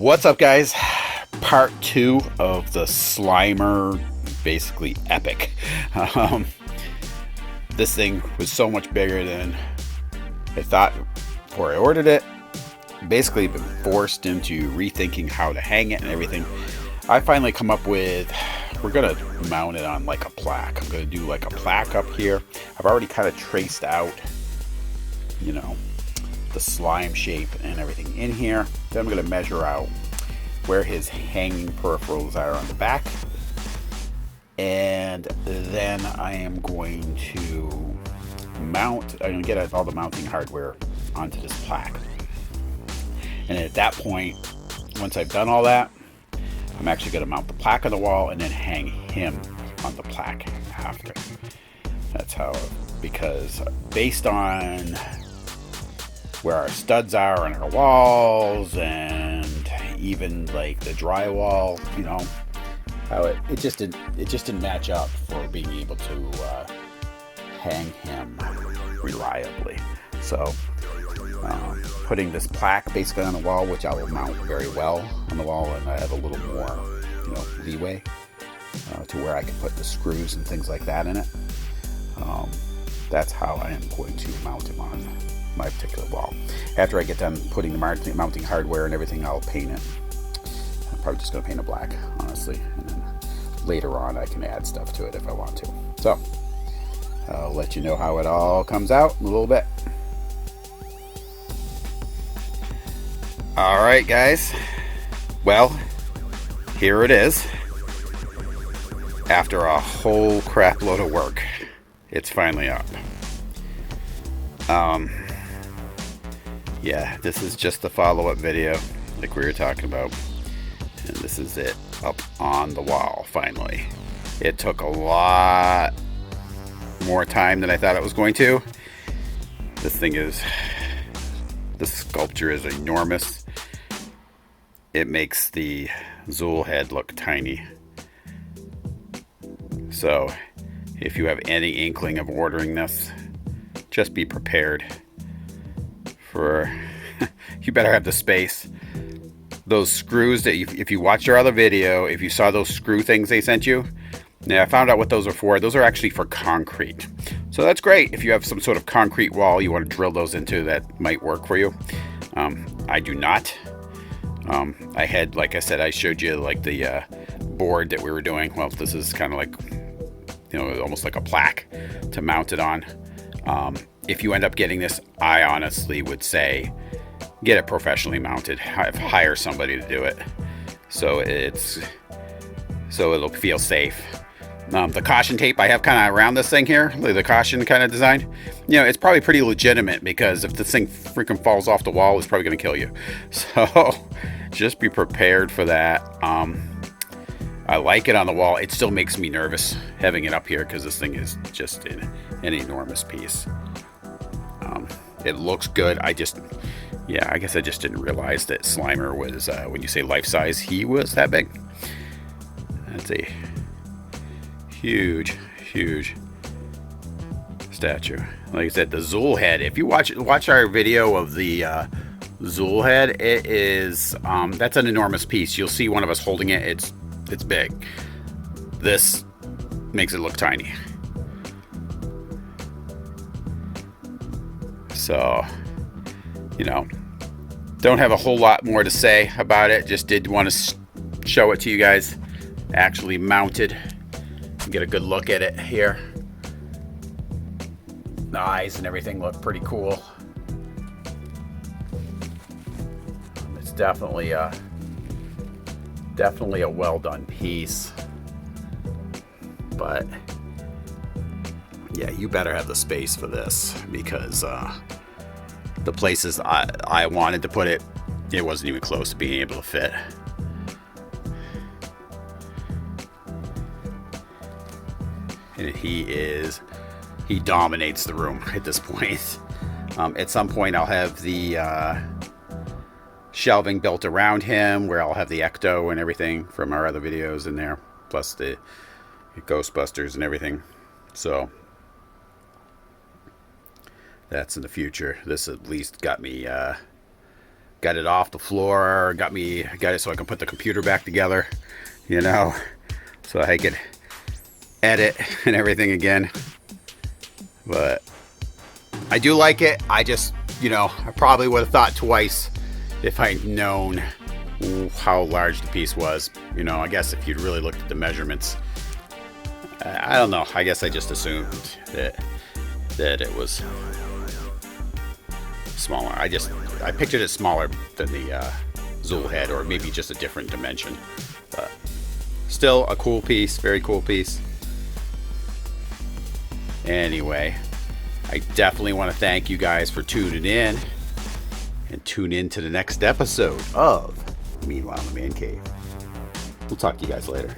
What's up, guys? Part 2 of the Slimer, basically epic. Um, this thing was so much bigger than I thought before I ordered it. Basically been forced into rethinking how to hang it and everything. I finally come up with, we're going to mount it on like a plaque. I'm going to do like a plaque up here. I've already kind of traced out, you know, the slime shape and everything in here. Then I'm going to measure out where his hanging peripherals are on the back, and then I am going to mount, I'm going to get all the mounting hardware onto this plaque. And at that point, once I've done all that, I'm actually going to mount the plaque on the wall and then hang him on the plaque after. That's how, because based on where our studs are on our walls and even like the drywall, you know, how it just didn't match up for being able to hang him reliably. So putting this plaque basically on the wall, which I will mount very well on the wall, and I have a little more, you know, leeway to where I can put the screws and things like that in it. That's how I am going to mount him on my particular wall. After I get done putting the mounting hardware and everything, I'll paint it. I'm probably just going to paint it black, honestly, and then later on I can add stuff to it if I want to. So I'll let you know how it all comes out in a little bit. Alright, guys, well, here it is. After a whole crap load of work, it's finally up. Yeah, this is just the follow-up video like we were talking about, and this is it up on the wall finally. It took a lot more time than I thought it was going to. This sculpture is enormous. It makes the Zool head look tiny. So if you have any inkling of ordering this, just be prepared for you better have the space. Those screws that if you watched our other video, if you saw those screw things they sent you, now I found out what those are for. Those are actually for concrete. So that's great. If you have some sort of concrete wall you want to drill those into, that might work for you. I do not. I had, like I said, I showed you like the board that we were doing. Well, this is kind of like, you know, almost like a plaque to mount it on. If you end up getting this, I honestly would say get it professionally mounted. Hire somebody to do it, so it'll feel safe. The caution tape I have kind of around this thing here, the caution kind of design, you know, it's probably pretty legitimate, because if this thing freaking falls off the wall, it's probably going to kill you. So just be prepared for that. I like it on the wall. It still makes me nervous having it up here because this thing is just an enormous piece. It looks good. I guess I just didn't realize that Slimer was, when you say life size, he was that big. That's a huge, huge statue. Like I said, the Zool head. If you watch our video of the Zool head, it is that's an enormous piece. You'll see one of us holding it. It's big. This makes it look tiny. So, you know, don't have a whole lot more to say about it. Just did want to show it to you guys actually mounted. Get a good look at it here. The eyes and everything look pretty cool. It's definitely a well done piece. But yeah, you better have the space for this, because the places I wanted to put it, it wasn't even close to being able to fit. And he dominates the room at this point. At some point I'll have the shelving built around him, where I'll have the ecto and everything from our other videos in there, plus the Ghostbusters and everything. So that's in the future. This at least got me got it off the floor, got it so I can put the computer back together, you know, so I could edit and everything again. But I do like it. I just, you know, I probably would have thought twice if I'd known how large the piece was. You know, I guess if you'd really looked at the measurements, I don't know. I guess I just assumed that it was smaller. I pictured it smaller than the Zool head, or maybe just a different dimension. But still a cool piece, very cool piece. Anyway, I definitely want to thank you guys for tuning in, and tune in to the next episode of Meanwhile in the Man Cave. We'll talk to you guys later.